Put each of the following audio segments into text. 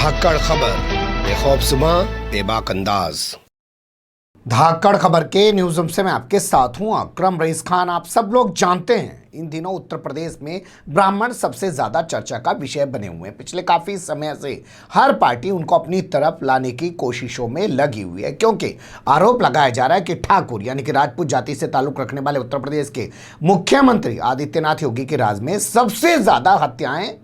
धाकड़ खबर, बेखौफसमा बेबाक अंदाज। धाकड़ खबर के न्यूज़ रूम से मैं आपके साथ हूं अकरम रईस खान। आप सब लोग जानते हैं इन दिनों उत्तर प्रदेश में ब्राह्मण सबसे ज्यादा चर्चा का विषय बने हुए हैं। पिछले काफी समय से हर पार्टी उनको अपनी तरफ लाने की कोशिशों में लगी हुई है, क्योंकि आरोप लगाया जा रहा है कि ठाकुर यानी कि राजपूत जाति से ताल्लुक रखने वाले उत्तर प्रदेश के मुख्यमंत्री आदित्यनाथ योगी के राज में सबसे ज्यादा हत्याएं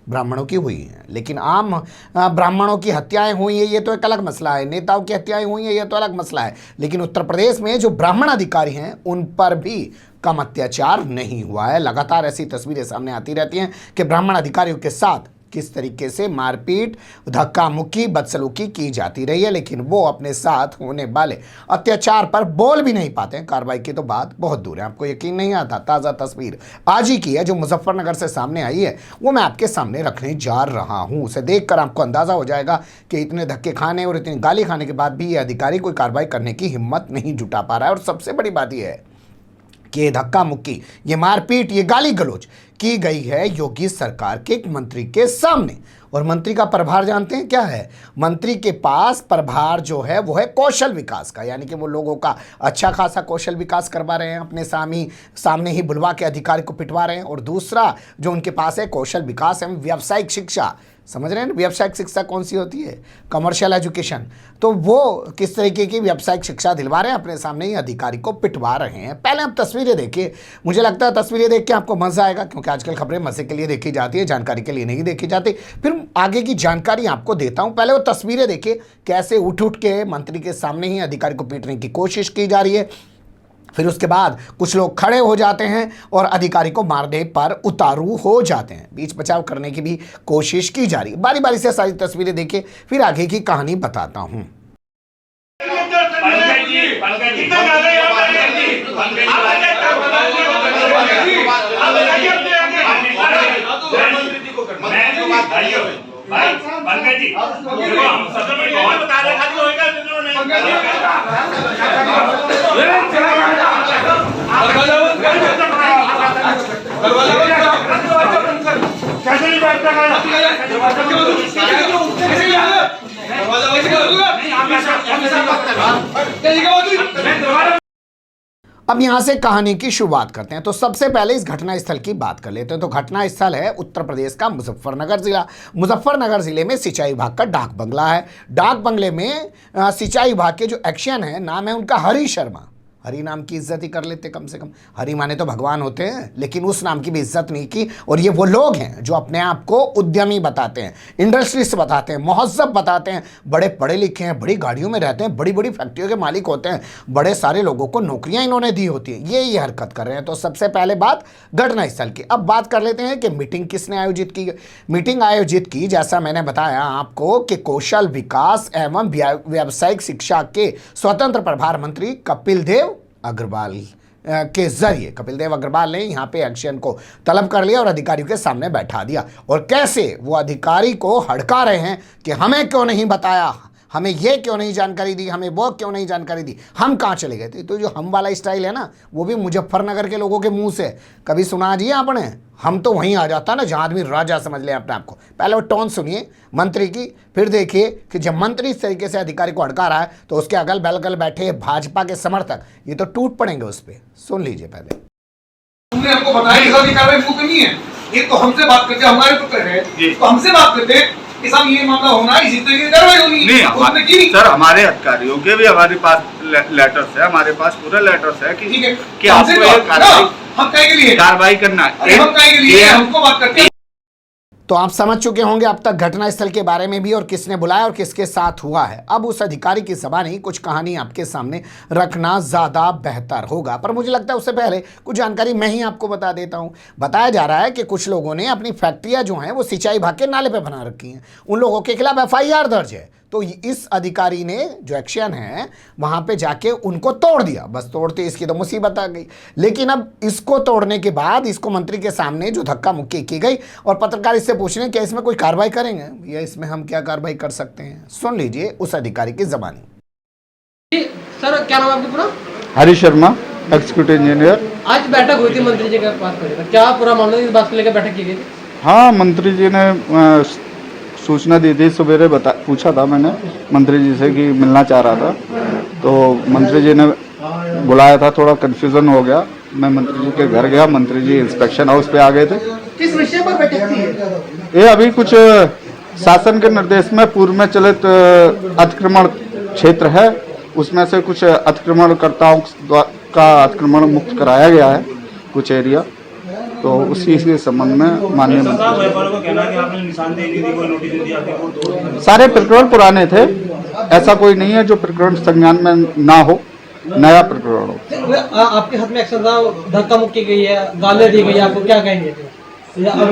ब्राह्मणों की हुई हैं। लेकिन आम ब्राह्मणों की हत्याएं हुई है ये तो एक अलग मसला है, नेताओं की हत्याएं हुई है ये तो अलग मसला है। लेकिन उत्तर प्रदेश में जो ब्राह्मण अधिकारी हैं उन पर भी कम अत्याचार नहीं हुआ है। लगातार ऐसी तस्वीरें सामने आती रहती हैं कि ब्राह्मण अधिकारियों के साथ किस तरीके से मारपीट, धक्का मुक्की, बदसलूकी की जाती रही है, लेकिन वो अपने साथ होने वाले अत्याचार पर बोल भी नहीं पाते हैं। कार्रवाई की तो बात बहुत दूर है, आपको यकीन नहीं आता। ताज़ा तस्वीर आज ही की है जो मुजफ्फरनगर से सामने आई है, वो मैं आपके सामने रखने जा रहा हूँ। उसे देखकर आपको अंदाज़ा हो जाएगा कि इतने धक्के खाने और इतनी गाली खाने के बाद भी ये अधिकारी कोई कार्रवाई करने की हिम्मत नहीं जुटा पा रहा है। और सबसे बड़ी बात यह है कि ये धक्का मुक्की, ये मारपीट, ये गाली गलौज की गई है योगी सरकार के एक मंत्री के सामने। और मंत्री का प्रभार जानते हैं क्या है? मंत्री के पास प्रभार जो है वो है कौशल विकास का, यानी कि वो लोगों का अच्छा खासा कौशल विकास करवा रहे हैं, अपने सामने ही बुलवा के अधिकारी को पिटवा रहे हैं। और दूसरा जो उनके पास है कौशल विकास एवं व्यावसायिक शिक्षा, समझ रहे हैं ना? व्यावसायिक शिक्षा कौन सी होती है? Commercial education. तो वो किस तरीके की व्यावसायिक शिक्षा दिलवा रहे हैं, अपने सामने ही अधिकारी को पिटवा रहे हैं। पहले आप तस्वीरें देखिए, मुझे लगता है तस्वीरें देख के आपको मजा आएगा, क्योंकि आजकल खबरें मजे के लिए देखी जाती है, जानकारी के लिए नहीं देखी जाती। फिर आगे की जानकारी आपको देता हूं, पहले वो तस्वीरें देखिए कैसे उठ उठ के मंत्री के सामने ही अधिकारी को पीटने की कोशिश की जा रही है। फिर उसके बाद कुछ लोग खड़े हो जाते हैं और अधिकारी को मारने पर उतारू हो जाते हैं। बीच बचाव करने की भी कोशिश की जा रही है। बारी बारी से सारी तस्वीरें देखिए, फिर आगे की कहानी बताता हूं। पंकज जी, हम सदन में बहुत बता रहे खाली होएगा कैसे नहीं बैठता अब यहां से कहानी की शुरुआत करते हैं। तो सबसे पहले इस घटना स्थल की बात कर लेते हैं। तो घटना स्थल है उत्तर प्रदेश का मुजफ्फरनगर जिला। मुजफ्फरनगर जिले में सिंचाई विभाग का डाक बंगला है। डाक बंगले में सिंचाई विभाग के जो एक्शन है, नाम है उनका हरी शर्मा। हरी नाम की इज्जत ही कर लेते कम से कम। हरी माने तो भगवान होते हैं, लेकिन उस नाम की भी इज्जत नहीं की। और ये वो लोग हैं जो अपने आप को उद्यमी बताते हैं, इंडस्ट्रिस्ट बताते हैं, महज़्ज़ब बताते हैं, बड़े पढ़े लिखे हैं, बड़ी गाड़ियों में रहते हैं, बड़ी बड़ी फैक्ट्रियों के मालिक होते हैं, बड़े सारे लोगों को नौकरियां इन्होंने दी होती है। ये हरकत कर रहे हैं। तो सबसे पहले बात घटना स्थल की। अब बात कर लेते हैं कि मीटिंग किसने आयोजित की। मीटिंग आयोजित की, जैसा मैंने बताया आपको, कि कौशल विकास एवं व्यावसायिक शिक्षा के स्वतंत्र प्रभार मंत्री कपिल देव अग्रवाल के जरिए कपिल देव अग्रवाल ने यहाँ पे एक्शन को तलब कर लिया और अधिकारियों के सामने बैठा दिया। और कैसे वो अधिकारी को हड़का रहे हैं कि हमें क्यों नहीं बताया, हमें ये क्यों नहीं जानकारी दी, हमें वो क्यों नहीं जानकारी दी, हम कहाँ चले गए थे। तो जो हम वाला स्टाइल है ना, वो भी मुजफ्फरनगर के लोगों के मुंह से कभी सुना जी आपने? हम तो वहीं आ जाता ना जहाँ आदमी राजा समझ ले अपने आप को। पहले वो टोन सुनिए मंत्री की, फिर देखिए कि जब मंत्री इस तरीके से अधिकारी को हड़का रहा है तो उसके अगल बगल बैठे भाजपा के समर्थक ये तो टूट पड़ेंगे उस पर। सुन लीजिए पहले। तुमने हमको बताया कि कार्रवाई क्यों करनी है, ये तो हमसे बात करते, हमारे तो कर रहे हैं, तो हमसे बात करते कि साहब ये मामला होना है, इसी तरीके की कार्रवाई होनी है। सर हमारे अधिकारियों के भी हमारे पास लेटर्स है, हमारे पास पूरा लेटर्स है कि आपको कार्रवाई करना है, हमको बात करते हैं। तो आप समझ चुके होंगे अब तक घटनास्थल के बारे में भी और किसने बुलाया और किसके साथ हुआ है। अब उस अधिकारी की ज़बानी कुछ कहानी आपके सामने रखना ज़्यादा बेहतर होगा, पर मुझे लगता है उससे पहले कुछ जानकारी मैं ही आपको बता देता हूं। बताया जा रहा है कि कुछ लोगों ने अपनी फैक्ट्रियां जो हैं वो सिंचाई विभाग के नाले पे बना रखी हैं, उन लोगों के खिलाफ FIR दर्ज है। तो इस अधिकारी ने जो एक्शन है वहां पे जाके उनको तोड़ दिया। बस तोड़ते इसकी तो मुसीबत आ गई। लेकिन अब इसको तोड़ने के बाद इसको मंत्री के सामने जो धक्का मुक्की की गई और पत्रकार इससे पूछ रहे हैं कि इसमें कोई कार्रवाई करेंगे या इसमें हम क्या कार्रवाई कर सकते हैं। सुन लीजिए उस अधिकारी की ज़बानी। सर क्या नाम है आपका पूरा? हरी शर्मा, एग्जीक्यूटिव इंजीनियर। आज बैठक हुई थी मंत्री जी के पास, क्या पूरा मामला इस बात को लेकर बैठक की गई थी? हाँ, मंत्री जी ने सूचना दी थी, सवेरे पूछा था मैंने मंत्री जी से कि मिलना चाह रहा था, तो मंत्री जी ने बुलाया था, थोड़ा कन्फ्यूज़न हो गया। मैं मंत्री जी के घर गया, मंत्री जी इंस्पेक्शन हाउस पे आ गए थे। किस विषय पर बैठक थी? ये अभी कुछ शासन के निर्देश में पूर्व में चलित अतिक्रमण क्षेत्र है, उसमें से कुछ अतिक्रमणकर्ताओं का अतिक्रमण मुक्त कराया गया है कुछ एरिया, तो उसी के संबंध में माननीय सारे प्रकरण पुराने थे, ऐसा कोई नहीं है जो प्रकरण संज्ञान में ना हो, नया प्रकरण हो। आपके हाथ में एक्शन था, धक्का मुक्की गई है, गाली दी गई है, आपको क्या कहेंगे?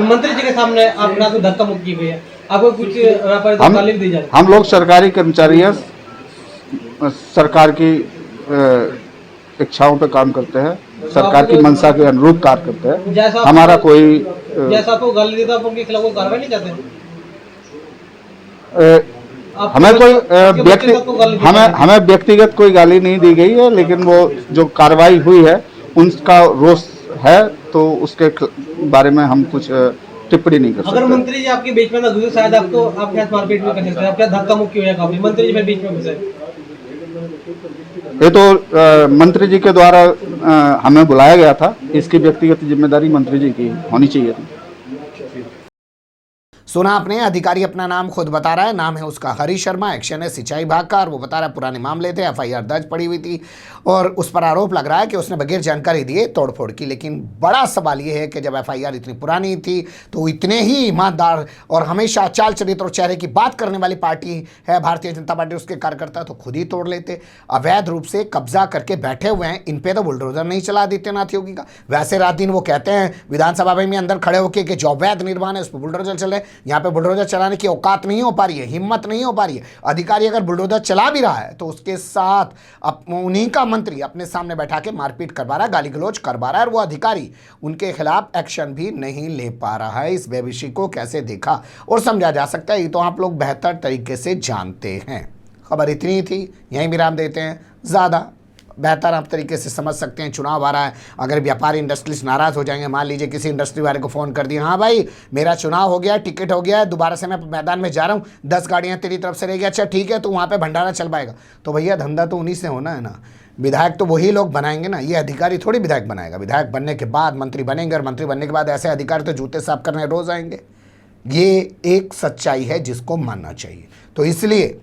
मंत्री जी के सामने आपके हाथ में धक्का मुक्की गई है, आपको कुछ गाली दी जाए? हम लोग सरकारी कर्मचारी हैं, सरकार की इच्छाओं पे काम करते हैं, सरकार की मंशा के अनुरूप कार्य करते हैं। हमारा कोई जैसा आपको गाली दी था, आप उनके खिलाफ कोई कार्रवाई नहीं चाहते? हमें कोई हमें व्यक्तिगत कोई गाली नहीं दी गई है, लेकिन वो जो कार्रवाई हुई है उनका रोष है, तो उसके बारे में हम कुछ टिप्पणी नहीं कर सकते। अगर मंत्री जी आपके बीच में ना घुसे, शायद आपको आपके हाथ मारपीट में कर सकते हैं, आपके धक्का मुक्की हो जाएगा, मंत्री जी में बीच में घुसे। ये तो मंत्री जी के द्वारा हमें बुलाया गया था, इसकी व्यक्तिगत जिम्मेदारी मंत्री जी की होनी चाहिए थी। सुना आपने, अधिकारी अपना नाम खुद बता रहा है, नाम है उसका हरी शर्मा, एक्शन है सिंचाई विभाग का, और वो बता रहा है पुराने मामले थे, एफआईआर दर्ज पड़ी हुई थी और उस पर आरोप लग रहा है कि उसने बगैर जानकारी दिए तोड़फोड़ की। लेकिन बड़ा सवाल ये है कि जब एफआईआर इतनी पुरानी थी तो इतने ही ईमानदार और हमेशा चाल चरित्र और चेहरे की बात करने वाली पार्टी है भारतीय जनता पार्टी, उसके कार्यकर्ता तो खुद ही तोड़ लेते। अवैध रूप से कब्जा करके बैठे हुए हैं, इन पे तो बुलडोजर नहीं चला आदित्यनाथ योगी का। वैसे रात दिन वो कहते हैं विधानसभा में अंदर खड़े होकर कि जो अवैध निर्माण है उस पर बुलडोजर चल रहे हैं। यहाँ पे बुलडोजर चलाने की औकात नहीं हो पा रही है, हिम्मत नहीं हो पा रही है। अधिकारी अगर बुलडोजर चला भी रहा है तो उसके साथ उन्हीं का मंत्री अपने सामने बैठा के मारपीट करवा रहा है, गाली गलौज करवा रहा है, और वो अधिकारी उनके खिलाफ एक्शन भी नहीं ले पा रहा है। इस विषय को कैसे देखा और समझा जा सकता है, ये तो आप लोग बेहतर तरीके से जानते हैं। खबर इतनी थी, यहीं विराम देते हैं। ज़्यादा बेहतर आप तरीके से समझ सकते हैं, चुनाव आ रहा है, अगर व्यापारी इंडस्ट्रीज नाराज़ हो जाएंगे, मान लीजिए किसी इंडस्ट्री वाले को फ़ोन कर दिया, हाँ भाई मेरा चुनाव हो गया, टिकट हो गया है, दोबारा से मैं मैदान में जा रहा हूँ, 10 गाड़ियाँ तेरी तरफ से रह गई, अच्छा ठीक है, तो वहाँ पे भंडारा चल पाएगा। तो भैया धंधा तो उन्हीं से होना है ना, विधायक तो वही लोग बनाएंगे ना, ये अधिकारी थोड़ी विधायक बनाएगा। विधायक बनने के बाद मंत्री बनेंगे, और मंत्री बनने के बाद ऐसे अधिकारी तो जूते साफ करने रोज़ आएंगे। ये एक सच्चाई है जिसको मानना चाहिए। तो इसलिए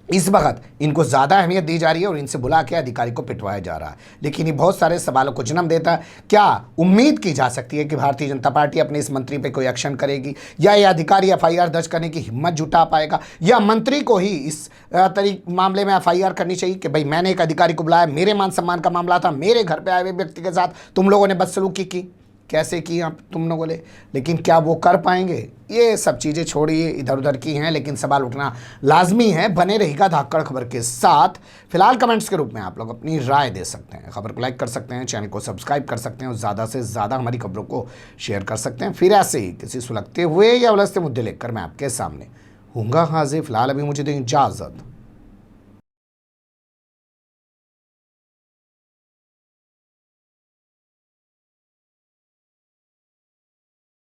इस वक्त इनको ज़्यादा अहमियत दी जा रही है और इनसे बुला के अधिकारी को पिटवाया जा रहा है। लेकिन ये बहुत सारे सवालों को जन्म देता है। क्या उम्मीद की जा सकती है कि भारतीय जनता पार्टी अपने इस मंत्री पे कोई एक्शन करेगी, या ये अधिकारी एफआईआर दर्ज करने की हिम्मत जुटा पाएगा, या मंत्री को ही इस मामले में एफआईआर करनी चाहिए कि भाई मैंने एक अधिकारी को बुलाया, मेरे मान सम्मान का मामला था, मेरे घर पर आए हुए व्यक्ति के साथ तुम लोगों ने बदसलूकी की, कैसे की आप तुम लोगों ने, लेकिन क्या वो कर पाएंगे? ये सब चीज़ें छोड़िए, इधर उधर की हैं, लेकिन सवाल उठना लाजमी है। बने रहेगा धाकड़ खबर के साथ। फिलहाल कमेंट्स के रूप में आप लोग अपनी राय दे सकते हैं, खबर को लाइक कर सकते हैं, चैनल को सब्सक्राइब कर सकते हैं और ज़्यादा से ज़्यादा हमारी खबरों को शेयर कर सकते हैं। फिर ऐसे ही किसी सुलगते हुए या उलझते मुद्दे लेकर मैं आपके सामने हूँगा हाजिर। फिलहाल अभी मुझे दें इजाज़त।